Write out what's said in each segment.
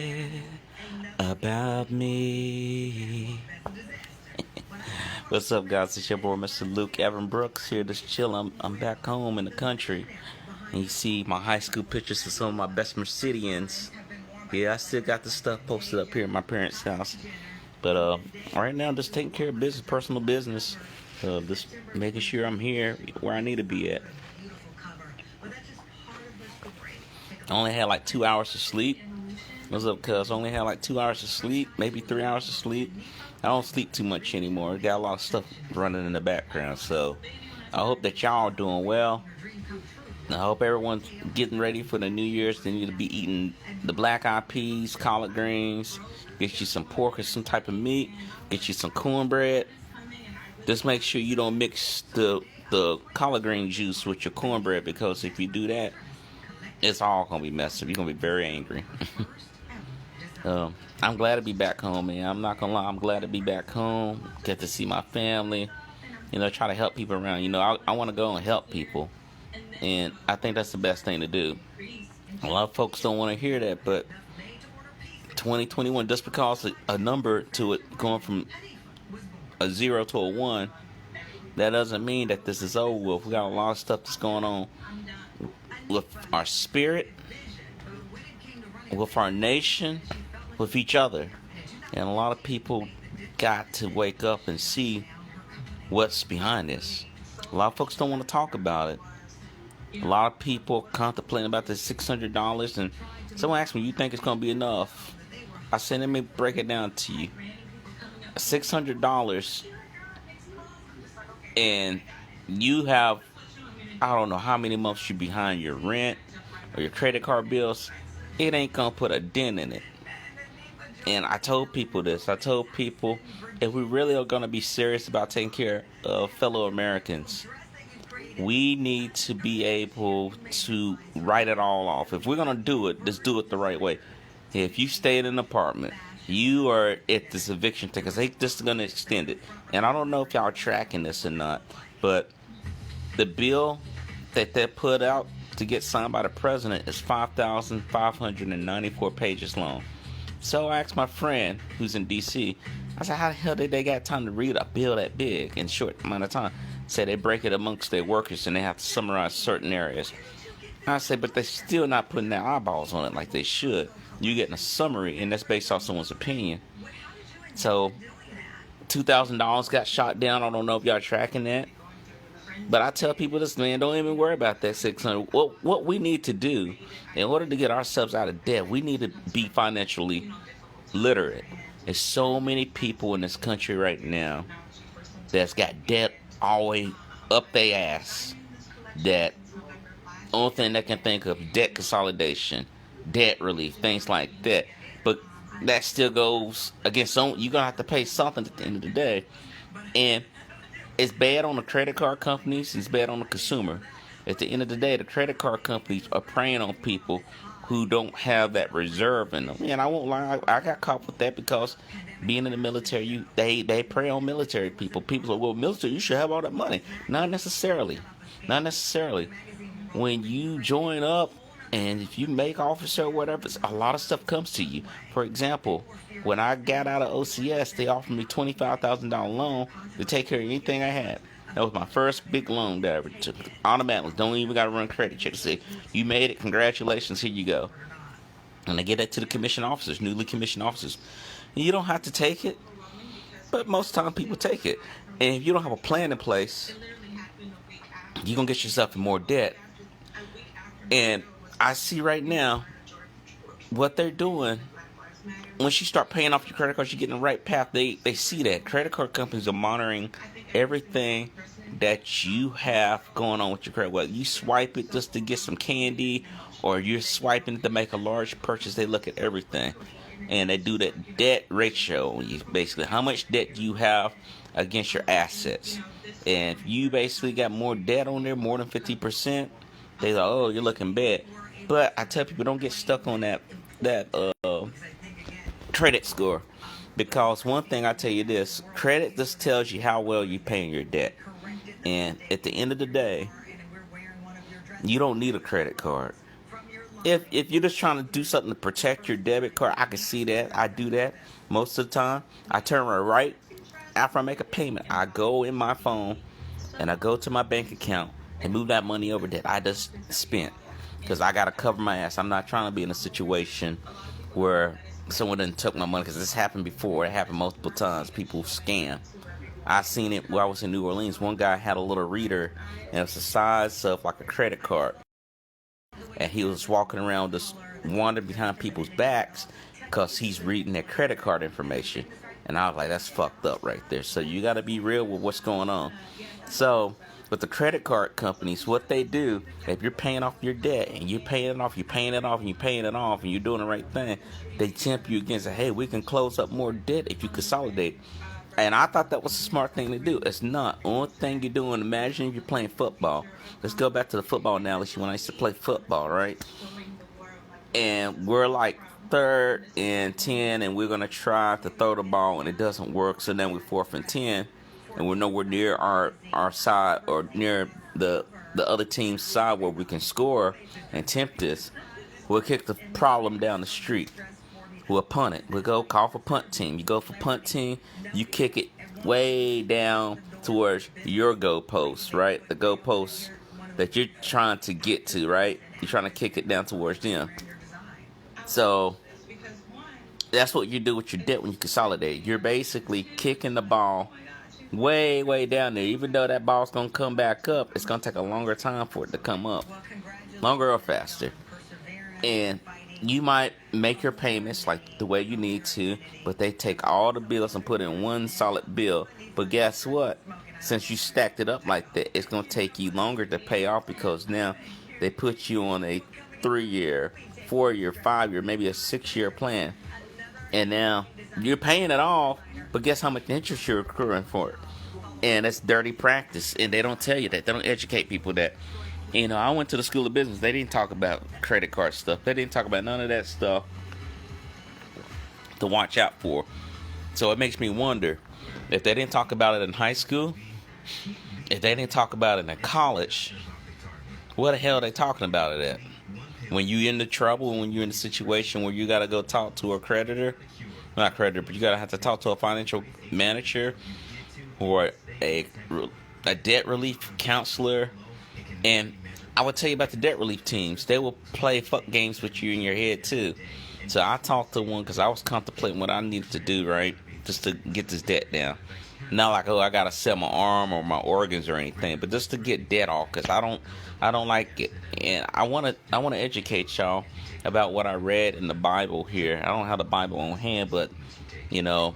forget about me. What's up, guys? It's your boy, Mr. Luke Evan Brooks here. Just chill. I'm back home in the country, and you see my high school pictures of some of my best Mercidians. Yeah, I still got the stuff posted up here at my parents' house. But right now, just taking care of business, personal business. Just making sure I'm here where I need to be at. I only had like 2 hours of sleep. What's up, cuz? I only had like 2 hours of sleep, maybe 3 hours of sleep. I don't sleep too much anymore. I got a lot of stuff running in the background. So I hope that y'all are doing well. I hope everyone's getting ready for the New Year's. They need to be eating the black eyed peas, collard greens. Get you some pork or some type of meat. Get you some cornbread. Just make sure you don't mix the collard green juice with your cornbread, because if you do that, it's all gonna be messed up. You're gonna be very angry. I'm glad to be back home, man. I'm not gonna lie, I'm glad to be back home. Get to see my family. Try to help people around. I want to go and help people, and I think that's the best thing to do. A lot of folks don't want to hear that, but 2021, just because a number to it going from a 0 to a 1, that doesn't mean that this is over with. We got a lot of stuff that's going on with our spirit, with our nation, with each other. And a lot of people got to wake up and see what's behind this. A lot of folks don't want to talk about it. A lot of people contemplating about this $600, and someone asked me, you think it's going to be enough? I said, let me break it down to you. $600, and you have, I don't know how many months you're behind your rent or your credit card bills. It ain't going to put a dent in it. And I told people this. I told people, if we really are going to be serious about taking care of fellow Americans, we need to be able to write it all off. If we're going to do it, let's do it the right way. If you stay in an apartment, you are at this eviction thing, because they just going to extend it. And I don't know if y'all are tracking this or not, but the bill that they put out to get signed by the president is 5,594 pages long. So I asked my friend who's in D.C., I said, how the hell did they got time to read a bill that big in a short amount of time? Said they break it amongst their workers and they have to summarize certain areas. I said, but they're still not putting their eyeballs on it like they should. You're getting a summary, and that's based off someone's opinion. So $2,000 got shot down. I don't know if y'all tracking that. But I tell people this, man, don't even worry about that 600. What we need to do in order to get ourselves out of debt, we need to be financially literate. There's so many people in this country right now that's got debt all the way up their ass. That only thing they can think of, debt consolidation, debt relief, things like that. But that still goes against some. You're gonna have to pay something at the end of the day, and it's bad on the credit card companies. It's bad on the consumer. At the end of the day, the credit card companies are preying on people who don't have that reserve in them. And I won't lie, I got caught with that, because being in the military, they prey on military people. People say, well, military, you should have all that money. Not necessarily. Not necessarily. When you join up, and if you make officer or whatever, a lot of stuff comes to you. For example, when I got out of OCS, they offered me $25,000 loan to take care of anything I had. That was my first big loan that I ever took. Automatically, don't even got to run credit check to say, you made it, congratulations, here you go. And I get that to the commissioned officers, newly commissioned officers. And you don't have to take it, but most time people take it. And if you don't have a plan in place, you're going to get yourself in more debt. And I see right now what they're doing. Once you start paying off your credit cards, you get in the right path. They see that. Credit card companies are monitoring everything that you have going on with your credit. Whether you swipe it just to get some candy, or you're swiping it to make a large purchase, they look at everything. And they do that debt ratio. Basically, how much debt do you have against your assets? And if you basically got more debt on there, more than 50%, they like, oh, you're looking bad. But I tell people, don't get stuck on that credit score, because one thing I tell you this, credit just tells you how well you're paying your debt. And at the end of the day, you don't need a credit card. If you're just trying to do something to protect your debit card, I can see that. I do that most of the time. I turn right after I make a payment. I go in my phone and I go to my bank account and move that money over that I just spent, because I gotta cover my ass. I'm not trying to be in a situation where someone done took my money, because this happened before. It happened multiple times. People scam. I seen it while I was in New Orleans. One guy had a little reader, and it's the size of like a credit card, and he was walking around just wandering behind people's backs because he's reading their credit card information. And I was like, that's fucked up right there. So you got to be real with what's going on. So with the credit card companies, what they do, if you're paying off your debt and you're paying it off, you're paying it off, and you're paying it off, and you're doing the right thing, they tempt you against it. Hey, we can close up more debt if you consolidate. And I thought that was a smart thing to do. It's not. Only thing you're doing, imagine you're playing football. Let's go back to the football analogy when I used to play football, right? And we're like 3rd and 10, and we're going to try to throw the ball, and it doesn't work. So then we're 4th and 10, and we're nowhere near our side or near the other team's side where we can score and tempt this. We'll kick the problem down the street. We'll punt it. We'll go call for punt team. You go for punt team. You kick it way down towards your goalpost, right? The goalpost that you're trying to get to, right? You're trying to kick it down towards them. So that's what you do with your debt when you consolidate. You're basically kicking the ball way, way down there. Even though that ball's going to come back up, it's going to take a longer time for it to come up. Longer or faster. And you might make your payments like the way you need to, but they take all the bills and put in one solid bill. But guess what? Since you stacked it up like that, it's going to take you longer to pay off, because now they put you on a 3-year, 4-year, 5-year, maybe a 6-year plan. And now you're paying it off, but guess how much interest you're accruing for it? And that's dirty practice. And they don't tell you that. They don't educate people that. You know, I went to the school of business. They didn't talk about credit card stuff. They didn't talk about none of that stuff to watch out for. So it makes me wonder, if they didn't talk about it in high school, if they didn't talk about it in college, what the hell are they talking about it at? When you in the trouble, when you're in a situation where you got to go talk to a creditor, not creditor, but you got to have to talk to a financial manager or a debt relief counselor. And I would tell you about the debt relief teams. They will play fuck games with you in your head too. So I talked to one because I was contemplating what I needed to do, right, just to get this debt down. Not like, oh, I gotta sell my arm or my organs or anything, but just to get debt off, because I don't like it. And I wanna educate y'all about what I read in the Bible here. I don't have the Bible on hand, but you know,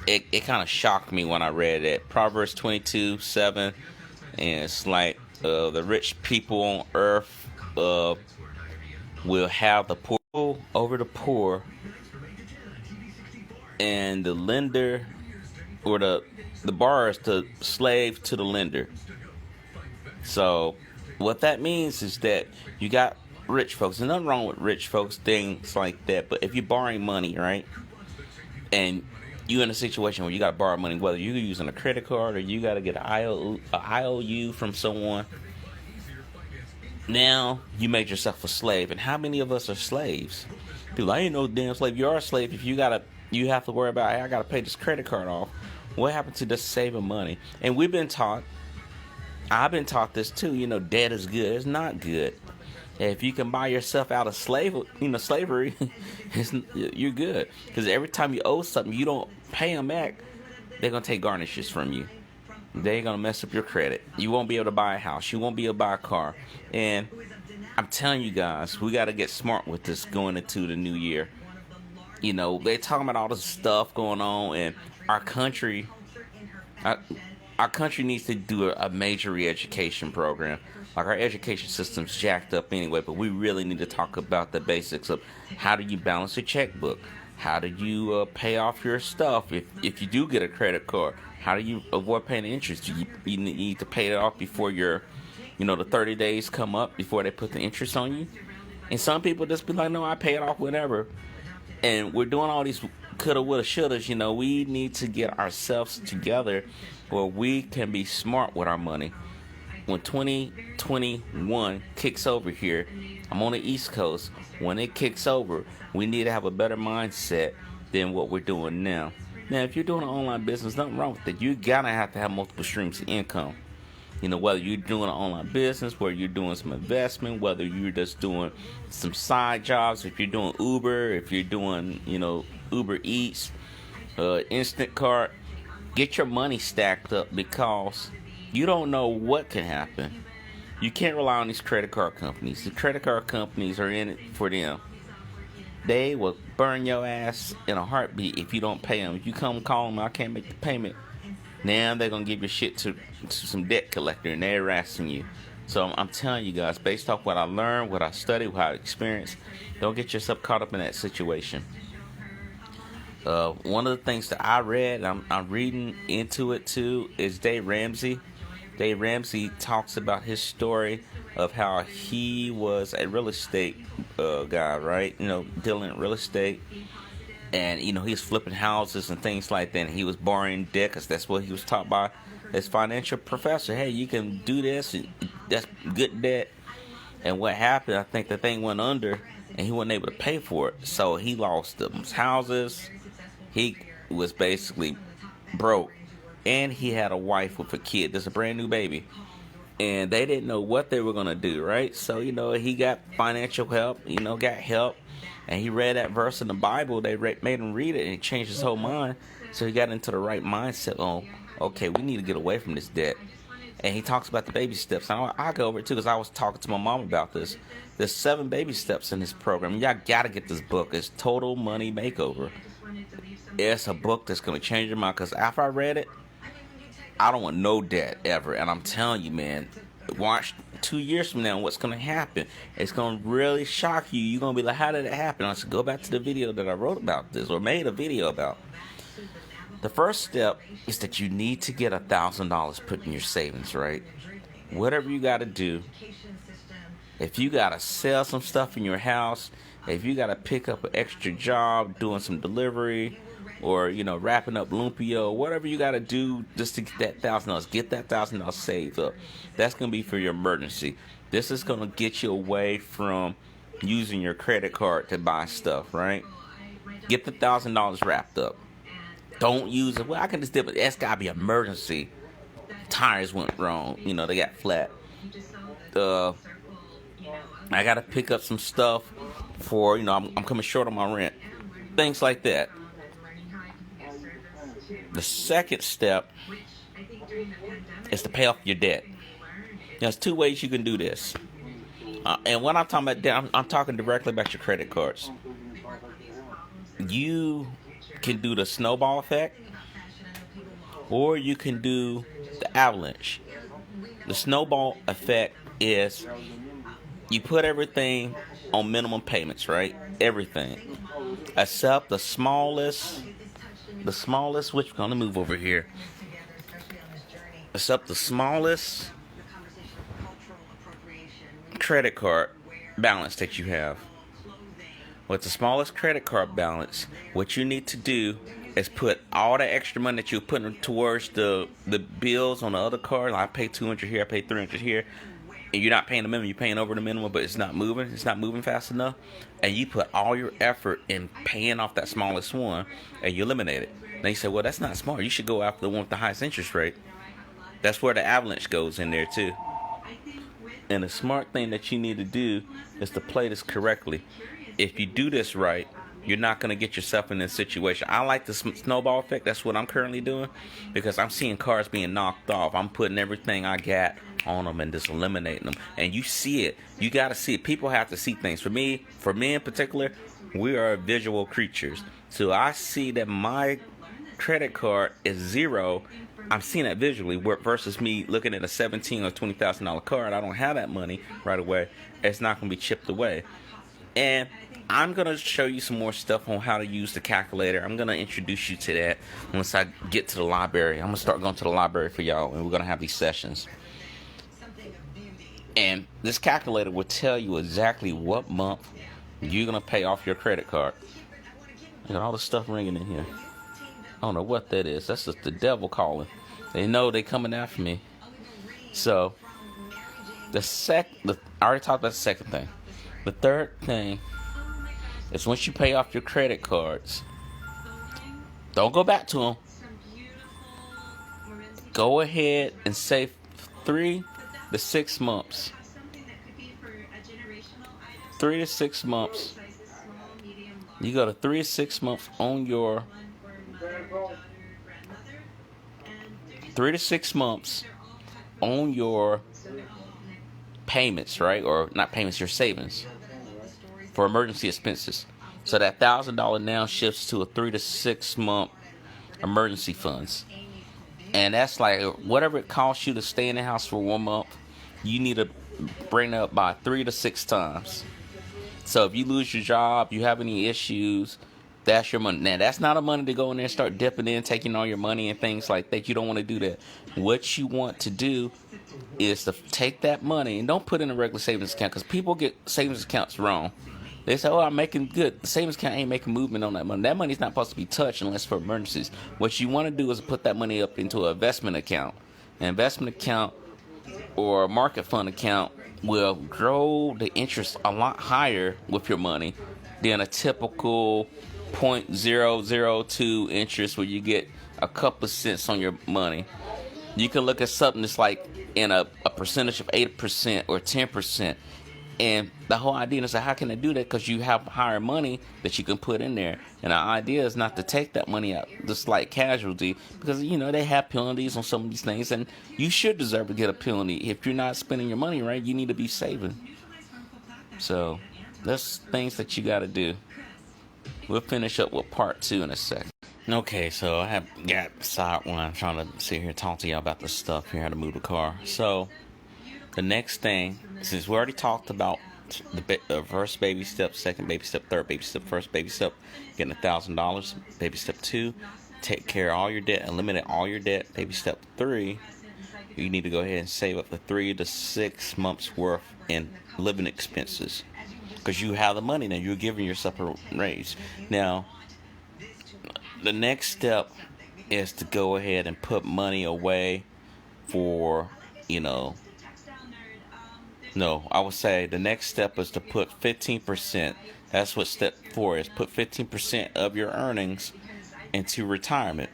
it kind of shocked me when I read it. Proverbs 22:7, and it's like, the rich people on earth will have the poor over the poor, and the lender or the borrower is the slave to the lender. So what that means is that you got rich folks. There's nothing wrong with rich folks, things like that. But if you're borrowing money, right, and you in a situation where you got to borrow money, whether you're using a credit card or you got to get an IOU from someone, now you made yourself a slave. And how many of us are slaves? People, I ain't no damn slave. You are a slave if you have to worry about, hey, I gotta pay this credit card off. What happened to just saving money? And I've been taught this too. You know, debt is good. It's not good. If you can buy yourself out of slavery, you're good. Because every time you owe something, you don't pay them back, they're gonna take garnishes from you. They're gonna mess up your credit. You won't be able to buy a house. You won't be able to buy a car. And I'm telling you guys, we gotta get smart with this going into the new year. You know, they're talking about all this stuff going on, and our country needs to do a major re-education program. Like, our education system's jacked up anyway, but we really need to talk about the basics of how do you balance a checkbook? How do you pay off your stuff if you do get a credit card? How do you avoid paying interest? You need to pay it off before the 30 days come up, before they put the interest on you. And some people just be like, no, I pay it off whenever. And we're doing all these coulda, woulda, shouldas. You know, we need to get ourselves together where we can be smart with our money. when 2021 kicks over here, I'm on the East Coast. When it kicks over, we need to have a better mindset than what we're doing now. Now, if you're doing an online business, nothing wrong with it. You gotta have to have multiple streams of income. Whether you're doing an online business, whether you're doing some investment, whether you're just doing some side jobs, if you're doing Uber, if you're doing, Uber Eats, Instant Cart, get your money stacked up because you don't know what can happen. You can't rely on these credit card companies. The credit card companies are in it for them. They will burn your ass in a heartbeat if you don't pay them. If you come call them, I can't make the payment. Now they're going to give your shit to some debt collector and they're harassing you. So I'm telling you guys, based off what I learned, what I studied, what I experienced, don't get yourself caught up in that situation. One of the things that I read, I'm reading into it too, is Dave Ramsey. Dave Ramsey talks about his story of how he was a real estate guy, right? Dealing in real estate. And, he was flipping houses and things like that. And he was borrowing debt because that's what he was taught by his financial professor. Hey, you can do this. And that's good debt. And what happened, I think the thing went under and he wasn't able to pay for it. So he lost his houses. He was basically broke. And he had a wife with a kid. There's a brand new baby. And they didn't know what they were going to do, right? So, he got financial help, got help. And he read that verse in the Bible. They made him read it, and it changed his whole mind. So he got into the right mindset. Oh, okay, we need to get away from this debt. And he talks about the baby steps. And I'll go over it, too, because I was talking to my mom about this. There's 7 baby steps in this program. Y'all got to get this book. It's Total Money Makeover. It's a book that's going to change your mind. Because after I read it, I don't want no debt ever. And I'm telling you, man, watch 2 years from now what's going to happen. It's going to really shock you. You're going to be like, how did it happen? I said, go back to the video that I wrote about this or made a video about. The first step is that you need to get $1,000 put in your savings, right? Whatever you got to do. If you got to sell some stuff in your house, if you got to pick up an extra job doing some delivery, or, wrapping up Lumpio, whatever you got to do just to get that $1,000. Get that $1,000 saved up. That's going to be for your emergency. This is going to get you away from using your credit card to buy stuff, right? Get the $1,000 wrapped up. Don't use it. Well, I can just dip it. That's got to be emergency. Tires went wrong. They got flat. I got to pick up some stuff for, I'm coming short on my rent. Things like that. The second step is to pay off your debt. There's 2 ways you can do this. And when I'm talking about debt, I'm talking directly about your credit cards. You can do the snowball effect, or you can do the avalanche. The snowball effect is you put everything on minimum payments, right? Everything. Except the smallest, which we're going to move over here. Except the smallest credit card balance that you have. With the smallest credit card balance, what you need to do is put all the extra money that you're putting towards the bills on the other card. Like I pay $200 here, I pay $300 here. And you're not paying the minimum, you're paying over the minimum, but it's not moving fast enough. And you put all your effort in paying off that smallest one, and you eliminate it. Then you say, well, that's not smart. You should go after the one with the highest interest rate. That's where the avalanche goes in there, too. And the smart thing that you need to do is to play this correctly. If you do this right, you're not going to get yourself in this situation. I like the snowball effect. That's what I'm currently doing because I'm seeing cars being knocked off. I'm putting everything I got on them and just eliminating them. And you see it. You got to see it. People have to see things. For me in particular, we are visual creatures. So I see that my credit card is 0. I'm seeing that visually versus me looking at a $17,000 or $20,000 card. I don't have that money right away. It's not going to be chipped away. And I'm going to show you some more stuff on how to use the calculator. I'm going to introduce you to that once I get to the library. I'm going to start going to the library for y'all, and we're going to have these sessions. And this calculator will tell you exactly what month you're going to pay off your credit card. Look at all the stuff ringing in here. I don't know what that is. That's just the devil calling. They know they're coming after me. So, I already talked about the second thing. The third thing is once you pay off your credit cards, don't go back to them. Go ahead and save 3 to 6 months. 3 to 6 months. You go to 3 to 6 months on your 3 to 6 months on your payments, right? Or not payments, your savings for emergency expenses. So that $1,000 now shifts to a 3 to 6 month emergency funds. And that's like whatever it costs you to stay in the house for 1 month, you need to bring it up by 3 to 6 times. So if you lose your job, you have any issues, that's your money. Now, that's not a money to go in there and start dipping in, taking all your money and things like that. You don't want to do that. What you want to do is to take that money and don't put it in a regular savings account, because people get savings accounts wrong. They say, oh, I'm making good. The savings account ain't making movement on that money. That money's not supposed to be touched unless for emergencies. What you want to do is put that money up into an investment account. An investment account or a market fund account will grow the interest a lot higher with your money than a typical 0.002 interest where you get a couple of cents on your money. You can look at something that's like in a percentage of 8% or 10%. And the whole idea is, how can I do that? Because you have higher money that you can put in there. And the idea is not to take that money out just like casualty, because, they have penalties on some of these things. And you should deserve to get a penalty. If you're not spending your money right, you need to be saving. So that's things that you got to do. We'll finish up with part 2 in a second. Okay, so I have got side one. I'm trying to sit here and talk to y'all about this stuff here, how to move the car. So the next thing, since we already talked about the first baby step, second baby step, third baby step, first baby step, getting $1,000. Baby step 2, take care of all your debt, eliminate all your debt. Baby step 3, you need to go ahead and save up to 3 to 6 months worth in living expenses, because you have the money now. You're giving yourself a raise. Now, the next step is to go ahead and put money away for, no, I would say the next step is to put 15%. That's what step 4 is. Put 15% of your earnings into retirement.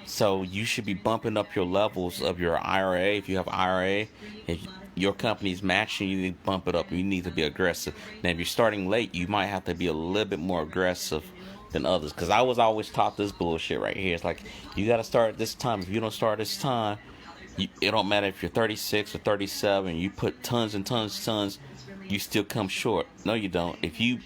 So you should be bumping up your levels of your IRA. If you have IRA, if your company's matching, you need to bump it up. You need to be aggressive. Now, if you're starting late, you might have to be a little bit more aggressive than others. Because I was always taught this bullshit right here. It's like, you got to start at this time. If you don't start this time, it don't matter if you're 36 or 37. You put tons and tons, you still come short. No, you don't. If you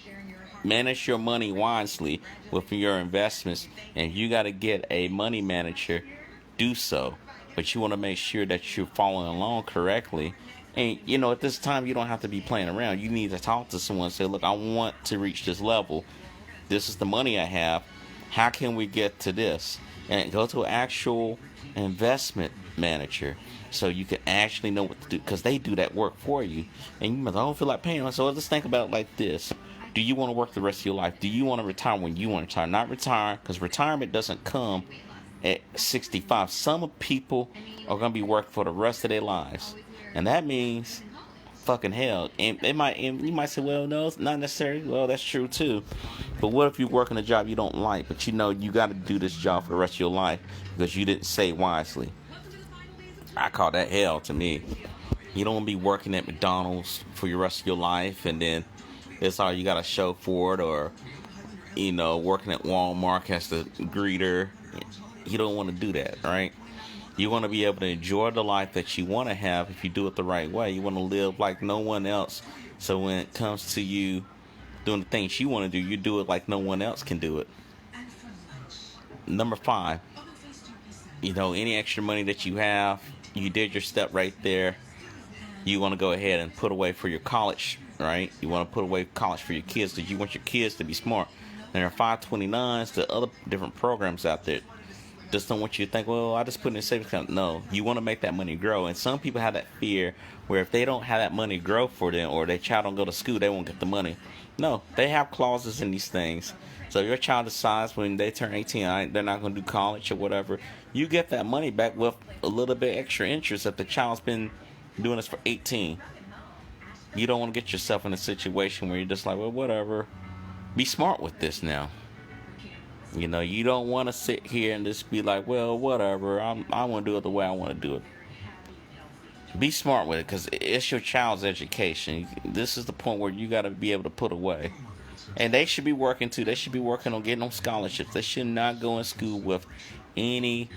manage your money wisely with your investments, and you got to get a money manager, do so. But you want to make sure that you're following along correctly. And, at this time, you don't have to be playing around. You need to talk to someone and say, look, I want to reach this level. This is the money I have. How can we get to this? And go to an actual investment manager so you can actually know what to do, because they do that work for you. And you don't feel like paying them. So let's think about it like this. Do you want to work the rest of your life? Do you want to retire when you want to retire? Not retire, because retirement doesn't come at 65. Some people are going to be working for the rest of their lives. And that means fucking hell. And you might say, well, no, it's not necessarily. Well, that's true too. But what if you're working a job you don't like, but you got to do this job for the rest of your life because you didn't save wisely? I call that hell to me. You don't want to be working at McDonald's for your rest of your life, and then that's all you got to show for it, or working at Walmart as the greeter. You don't want to do that, right? You want to be able to enjoy the life that you want to have if you do it the right way. You want to live like no one else. So when it comes to you doing the things you want to do, you do it like no one else can do it. Number 5, any extra money that you have, you did your step right there. You want to go ahead and put away for your college, right? You want to put away college for your kids because you want your kids to be smart. There are 529s, the other different programs out there. Just don't want you to think, well, I just put in a savings account. No, you want to make that money grow. And some people have that fear where if they don't have that money grow for them, or their child don't go to school, they won't get the money. No, they have clauses in these things. So if your child decides when they turn 18, they're not going to do college or whatever, you get that money back with a little bit extra interest if the child's been doing this for 18. You don't want to get yourself in a situation where you're just like, well, whatever. Be smart with this now. You don't want to sit here and just be like, well, whatever. I want to do it the way I want to do it. Be smart with it, because it's your child's education. This is the point where you got to be able to put away. And they should be working too. They should be working on getting on scholarships. They should not go in school with any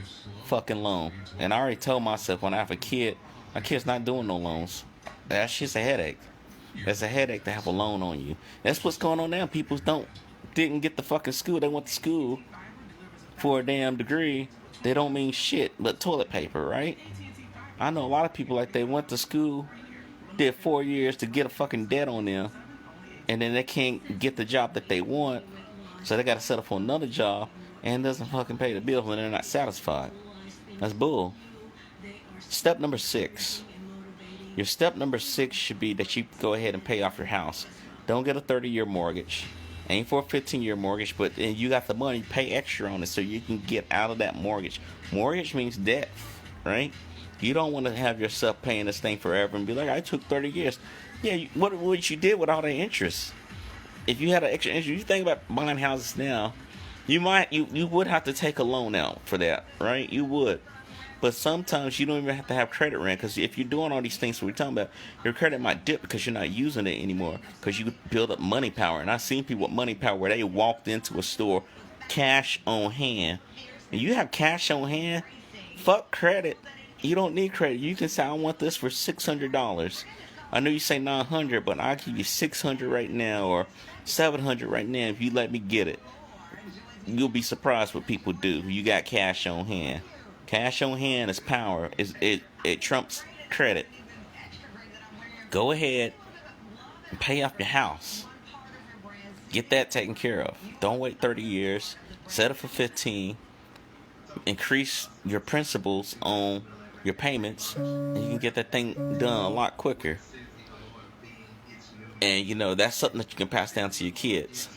fucking loan. And I already told myself, when I have a kid, my kid's not doing no loans. That's just a headache. That's a headache to have a loan on you. That's what's going on now. People didn't get the fucking school. They went to school for a damn degree. They don't mean shit but toilet paper, right? I know a lot of people like they went to school, did 4 years to get a fucking debt on them, and then they can't get the job that they want, so they got to settle for another job, and it doesn't fucking pay the bills when they're not satisfied. That's bull. Step number 6. Your step number 6 should be that you go ahead and pay off your house. Don't get a 30-year mortgage. Aim for a 15-year mortgage, but you got the money, pay extra on it so you can get out of that mortgage. Mortgage means debt, right? You don't want to have yourself paying this thing forever and be like, I took 30 years. Yeah, what you did with all the interest. If you had an extra interest, you think about buying houses now, you would have to take a loan out for that, right? You would. But sometimes you don't even have to have credit rent, because if you're doing all these things we're talking about, your credit might dip because you're not using it anymore, because you build up money power. And I've seen people with money power where they walked into a store, cash on hand. And you have cash on hand, fuck credit. You don't need credit. You can say, I want this for $600. I know you say $900, but I'll give you $600 right now, or $700 right now if you let me get it. You'll be surprised what people do. You got cash on hand. Cash on hand is power. It trumps credit. Go ahead and pay off your house. Get that taken care of. Don't wait 30 years. Set it for 15. Increase your principals on your payments, and you can get that thing done a lot quicker. And that's something that you can pass down to your kids.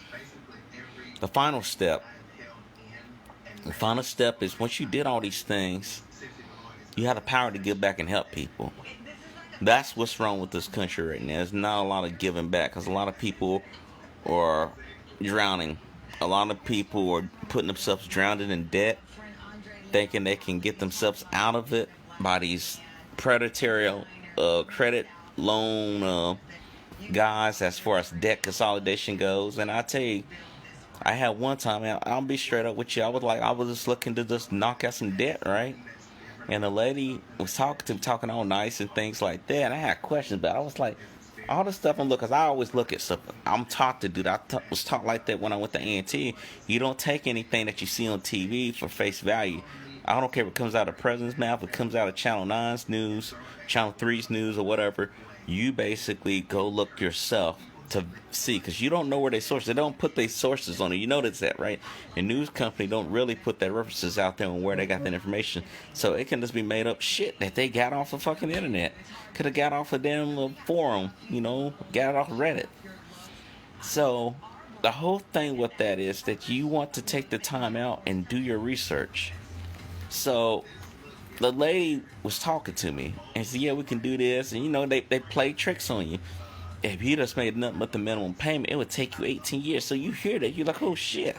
The final step is, once you did all these things, you have the power to give back and help people. That's what's wrong with this country right now. There's not a lot of giving back, because a lot of people are drowning. A lot of people are putting themselves drowned in debt, thinking they can get themselves out of it by these predatory credit loan guys, as far as debt consolidation goes. And I tell you, I had one time, and I'll be straight up with you, I was just looking to just knock out some debt, right? And the lady was talking all nice and things like that, and I had questions, but I was like, all the stuff because I always look at stuff. I'm taught to do that. I was taught like that when I went to A&T. You don't take anything that you see on TV for face value. I don't care if it comes out of the president's mouth, if it comes out of Channel 9's news, Channel 3's news, or whatever. You basically go look yourself to see, because you don't know where they source. They don't put their sources on it. You notice that, right? The news company don't really put their references out there on where they got that information. So it can just be made up shit that they got off the fucking internet. Could have got off a damn little forum, got it off Reddit. So the whole thing with that is that you want to take the time out and do your research. So the lady was talking to me and said, yeah, we can do this. And they play tricks on you. If you just made nothing but the minimum payment, it would take you 18 years. So you hear that, you're like, oh shit.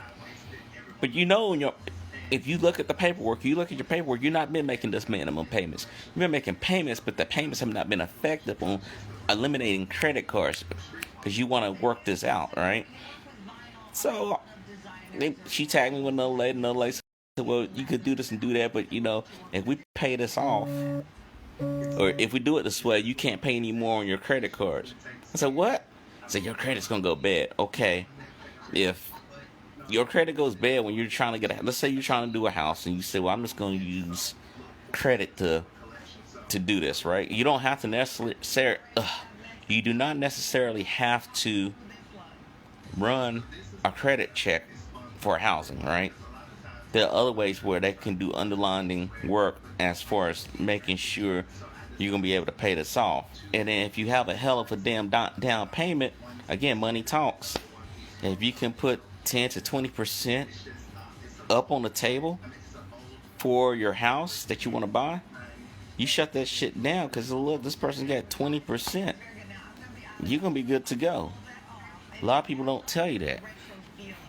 But if you look at the paperwork, you've not been making this minimum payments. You've been making payments, but the payments have not been effective on eliminating credit cards, because you want to work this out, right? So she tagged me with another lady said, well, you could do this and do that, but if we pay this off, or if we do it this way, you can't pay any more on your credit cards. I said, what? I said, your credit's going to go bad. Okay. If your credit goes bad when you're trying to let's say you're trying to do a house, and you say, well, I'm just going to use credit to do this, right? You don't have to you do not necessarily have to run a credit check for housing, right? There are other ways where they can do underlining work as far as making sure you're going to be able to pay this off. And then if you have a hell of a damn down payment, again, money talks. If you can put 10 to 20% up on the table for your house that you want to buy, You shut that shit down because look, this person got 20%. You're going to be good to go. A lot of people don't tell you that.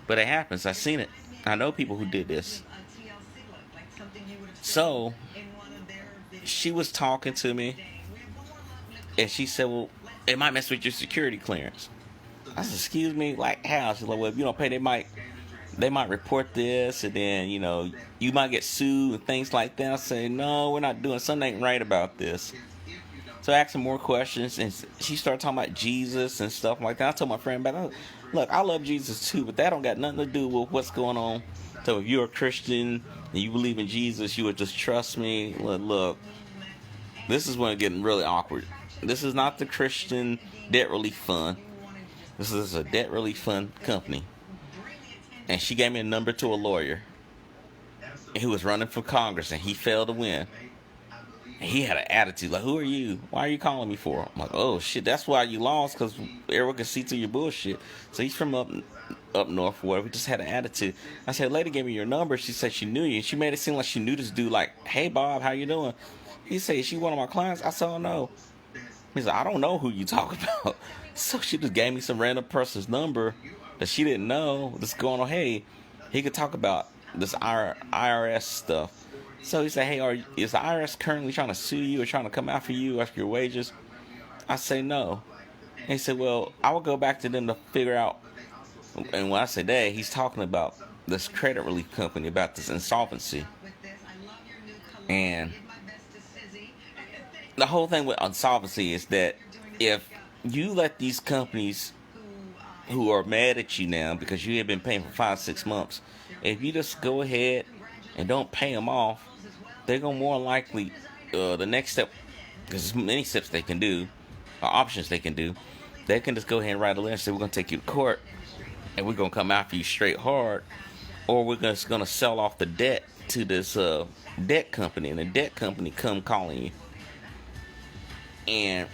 But it happens. I've seen it. I know people who did this. So, she was talking to me, and she said, well, it might mess with your security clearance. I said, excuse me, like how? She's like, well, if you don't pay, they might report this, and then, you might get sued and things like that. I say, no, we're not doing, something ain't right about this. So I asked her more questions, and she started talking about Jesus and stuff like that. I told my friend about that. Look, I love Jesus too, but that don't got nothing to do with what's going on. So if you're a Christian and you believe in Jesus, you would just trust me. Look, this is when it's getting really awkward. This is not the Christian debt relief fund. This is a debt relief fund company. And she gave me a number to a lawyer who was running for Congress, and he failed to win. And he had an attitude like, who are you? Why are you calling me for? I'm like, oh shit, that's why you lost, because everyone can see through your bullshit. So he's from up north, where we just had an attitude. I said, lady gave me your number. She said she knew you. And she made it seem like she knew this dude, like, hey Bob, how you doing? He said, is she one of my clients? I said, oh no. He said, I don't know who you talk about. So she just gave me some random person's number that she didn't know. Just going on, hey, he could talk about this IRS stuff. So he said, hey, is the IRS currently trying to sue you or trying to come after you after your wages? I say no. And he said, well, I will go back to them to figure out. And when I say that, he's talking about this credit relief company, about this insolvency. And the whole thing with insolvency is that if you let these companies who are mad at you now because you have been paying for 5-6 months, if you just go ahead and don't pay them off, they're going to more likely, the next step, because there's many steps they can do, or options they can do, they can just go ahead and write a letter and say, we're going to take you to court, and we're going to come after you straight hard, or we're just going to sell off the debt to this debt company, and the debt company come calling you. And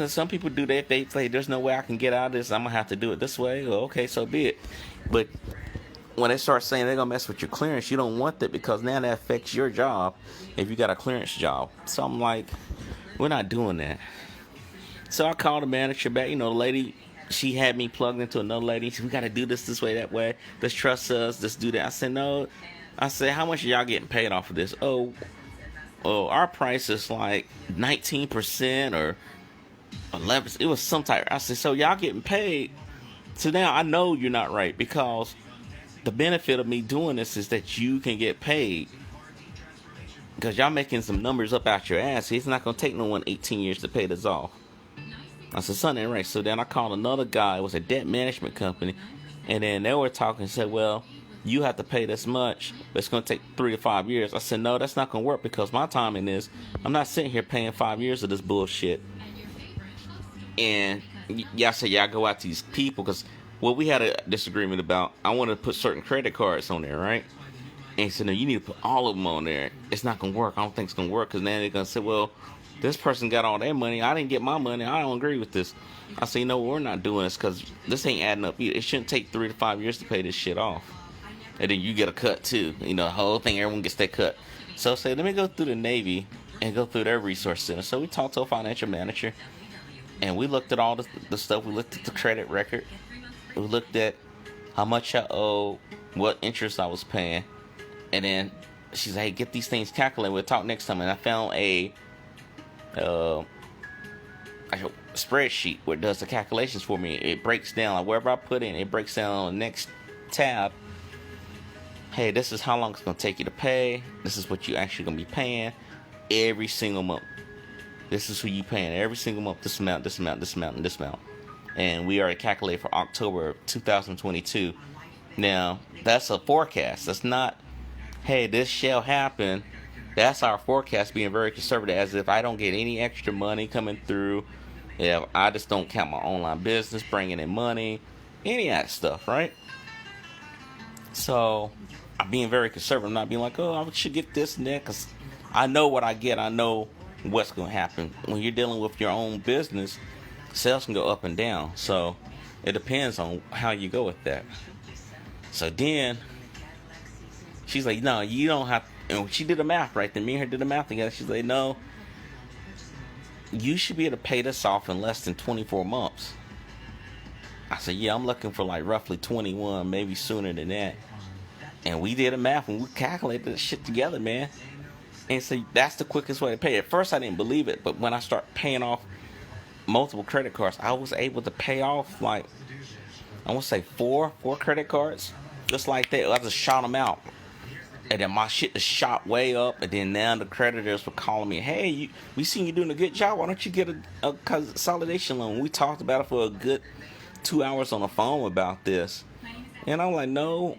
some people do that. They say, there's no way I can get out of this. I'm going to have to do it this way. Well, okay, so be it. But when they start saying they're going to mess with your clearance, you don't want that, because now that affects your job if you got a clearance job. So I'm like, we're not doing that. So I called the manager back. The lady, she had me plugged into another lady. She said, we got to do this way, that way. Let's trust us. Let's do that. I said, no. I said, how much are y'all getting paid off of this? Oh, our price is like 19% or 11%. It was some type. I said, so y'all getting paid. So now I know you're not right, because the benefit of me doing this is that you can get paid, because y'all making some numbers up out your ass. It's not going to take no one 18 years to pay this off. I said, something ain't right. So then I called another guy. It was a debt management company. And then they were talking and said, well, you have to pay this much, but it's going to take 3 to 5 years. I said, no, that's not going to work, because my timing is, I'm not sitting here paying 5 years of this bullshit. And y'all said, y'all go out to these people, because what we had a disagreement about, I wanted to put certain credit cards on there, right? And he said, no, you need to put all of them on there. It's not going to work. I don't think it's going to work, because now they're going to say, well, this person got all their money. I didn't get my money. I don't agree with this. I said, we're not doing this, because this ain't adding up. It shouldn't take 3 to 5 years to pay this shit off. And then you get a cut too. The whole thing, everyone gets their cut. So I said, let me go through the Navy and go through their resource center. So we talked to a financial manager, and we looked at all the stuff. We looked at the credit record. We looked at how much I owed, what interest I was paying. And then she said, hey, get these things calculated. We'll talk next time. And I found a spreadsheet where it does the calculations for me. It breaks down, like wherever I put in, it breaks down on the next tab. Hey, this is how long it's going to take you to pay. This is what you actually going to be paying every single month. This is who you paying every single month. This amount, this amount, this amount, and this amount. And we already calculated for October of 2022. Now, that's a forecast. That's not, hey, this shall happen. That's our forecast, being very conservative, as if I don't get any extra money coming through. If I just don't count my online business, bringing in money, any of that stuff, right? So I'm being very conservative. I'm not being like, oh, I should get this and that, because I know what I get. I know what's going to happen. When you're dealing with your own business, sales can go up and down. So it depends on how you go with that. So then she's like, no, you don't have, And she did the math right then. Me and her did the math together. She's like, no, you should be able to pay this off in less than 24 months. I said, yeah, I'm looking for like roughly 21, maybe sooner than that. And we did the math and we calculated this shit together, man. And so that's the quickest way to pay. At first, I didn't believe it, but when I started paying off multiple credit cards, I was able to pay off like, I want to say four credit cards, just like that. I just shot them out. And then my shit just shot way up. And then now the creditors were calling me, hey, we seen you doing a good job. Why don't you get a consolidation loan? We talked about it for a good 2 hours on the phone about this. And I'm like, no.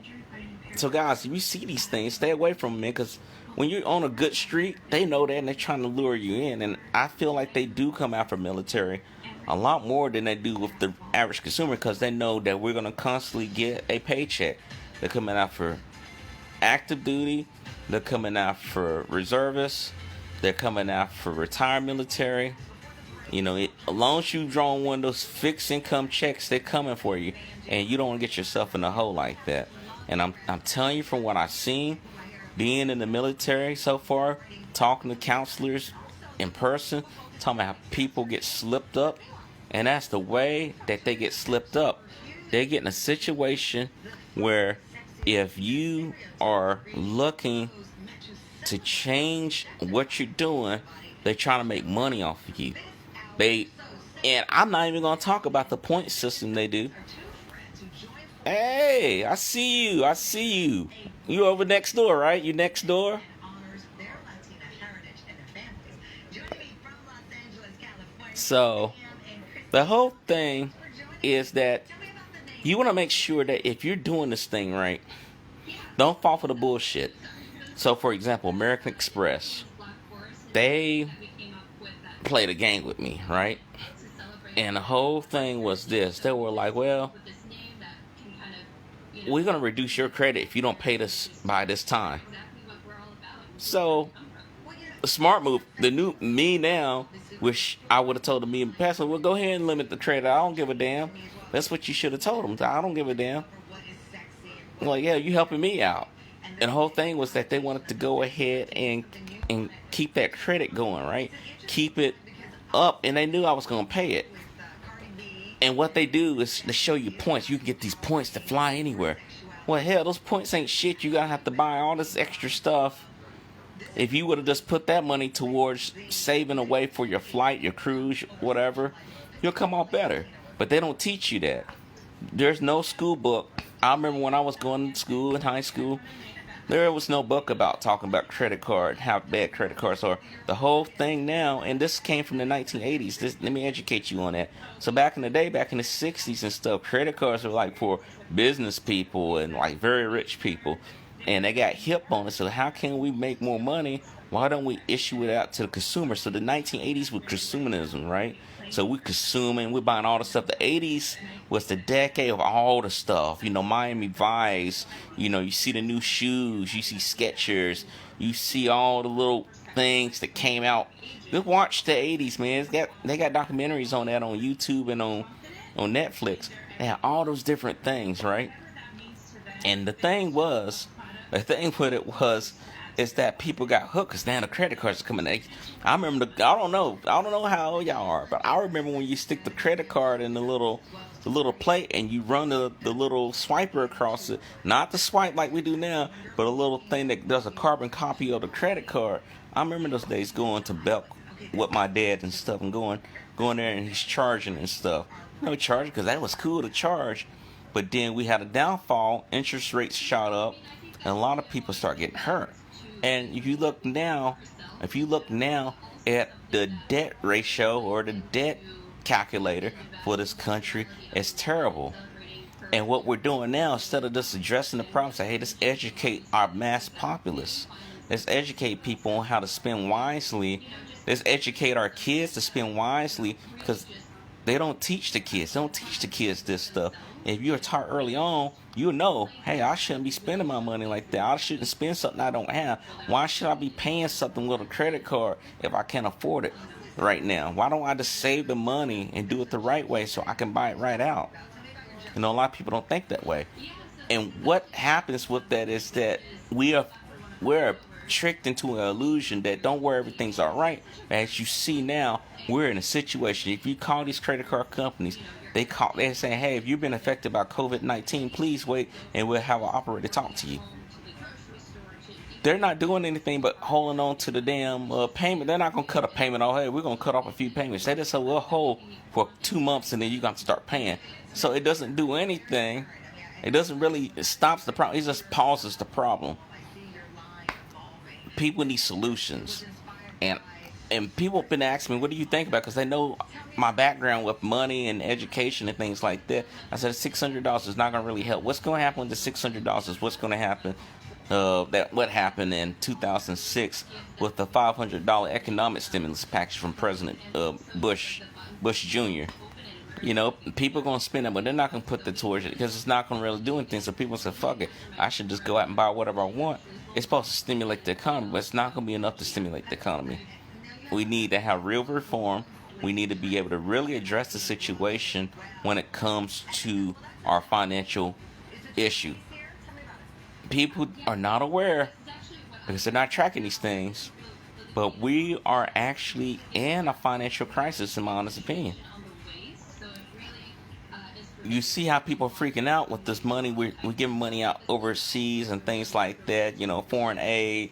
So guys, if you see these things, stay away from them, man, because when you're on a good streak, they know that and they're trying to lure you in. And I feel like they do come after military a lot more than they do with the average consumer, because they know that we're going to constantly get a paycheck. They're coming out for active duty, they're coming out for reservists, they're coming out for retired military. You know, as long as you draw one of those fixed income checks, they're coming for you, and you don't want to get yourself in a hole like that. And I'm telling you from what I've seen, being in the military so far, talking to counselors in person, talking about how people get slipped up, and that's the way that they get slipped up. They get in a situation where if you are looking to change what you're doing, they're trying to make money off of you. And I'm not even going to talk about the point system they do. Hey, I see you. You over next door, right? You next door? So, the whole thing is that you want to make sure that if you're doing this thing right, don't fall for the bullshit. So, for example, American Express, they played a game with me, right? And the whole thing was this. They were like, well, we're going to reduce your credit if you don't pay this by this time. So, a smart move. The new me now, which I would have told the me in the past, well, go ahead and limit the credit. I don't give a damn. That's what you should have told them. I don't give a damn. I'm like, yeah, you helping me out. And the whole thing was that they wanted to go ahead and keep that credit going, right? Keep it up, and they knew I was going to pay it. And what they do is they show you points. You can get these points to fly anywhere. Well, hell, those points ain't shit. You gotta have to buy all this extra stuff. If you would have just put that money towards saving away for your flight, your cruise, whatever, you'll come out better. But they don't teach you that. There's no school book. I remember when I was going to school in high school, there was no book about talking about credit card, how bad credit cards are. The whole thing now, and this came from the 1980s. Let me educate you on that. So back in the day, back in the 60s and stuff, credit cards were like for business people and like very rich people. And they got hip on it. So how can we make more money? Why don't we issue it out to the consumer? So the 1980s was consumerism, right? So we consuming, we're buying all the stuff. The 80s was the decade of all the stuff. You know, Miami Vice. You know, you see the new shoes. You see Skechers. You see all the little things that came out. Just watch the 80s, man. They got documentaries on that on YouTube and on Netflix. They had all those different things, right? And the thing with it was, is that people got hooked because now the credit cards are coming. I remember I don't know how old y'all are, but I remember when you stick the credit card in the little plate and you run the little swiper across it. Not the swipe like we do now, but a little thing that does a carbon copy of the credit card. I remember those days going to Belk with my dad and stuff and going there and he's charging and stuff. You know, charging because that was cool to charge. But then we had a downfall. Interest rates shot up, and a lot of people start getting hurt. And if you look now at the debt ratio or the debt calculator for this country, it's terrible. And what we're doing now, instead of just addressing the problem, say, hey, let's educate our mass populace. Let's educate people on how to spend wisely. Let's educate our kids to spend wisely, because they don't teach the kids. They don't teach the kids this stuff. If you're taught early on, you know, hey, I shouldn't be spending my money like that. I shouldn't spend something I don't have. Why should I be paying something with a credit card if I can't afford it right now? Why don't I just save the money and do it the right way so I can buy it right out? You know, a lot of people don't think that way. And what happens with that is that we're tricked into an illusion that don't worry, everything's all right. As you see now, we're in a situation. If you call these credit card companies, they're saying, hey, if you've been affected by COVID-19, please wait and we'll have an operator talk to you. They're not doing anything but holding on to the damn payment. They're not going to cut a payment off. Hey, we're going to cut off a few payments. They just say, we'll hold for 2 months and then you got to start paying. So it doesn't do anything. It doesn't really, it stops the problem. It just pauses the problem. People need solutions. And people have been asking me, what do you think about it? Because they know my background with money and education and things like that. I said $600 is not going to really help. What's going to happen with the $600 is what's going to happen. What happened in 2006 with the $500 economic stimulus package from President Bush Jr. You know, people are going to spend it, but they're not going to put that towards it because it's not going to really do anything. So people say, fuck it, I should just go out and buy whatever I want. It's supposed to stimulate the economy, but it's not going to be enough to stimulate the economy. We need to have real reform. We need to be able to really address the situation when it comes to our financial issue. People are not aware because they're not tracking these things, but we are actually in a financial crisis, in my honest opinion. You see how people are freaking out with this money. We're giving money out overseas and things like that, you know, foreign aid.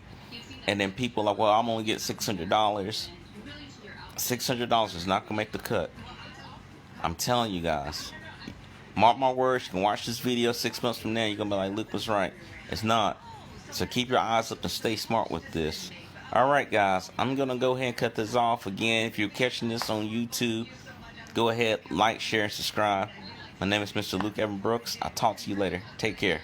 And then people are like, well, I'm only get $600. $600 is not going to make the cut. I'm telling you guys. Mark my words, you can watch this video 6 months from now, you're going to be like, Luke was right. It's not. So keep your eyes up and stay smart with this. Alright guys, I'm going to go ahead and cut this off. Again, if you're catching this on YouTube, go ahead, like, share, and subscribe. My name is Mr. Luke Evan Brooks. I'll talk to you later. Take care.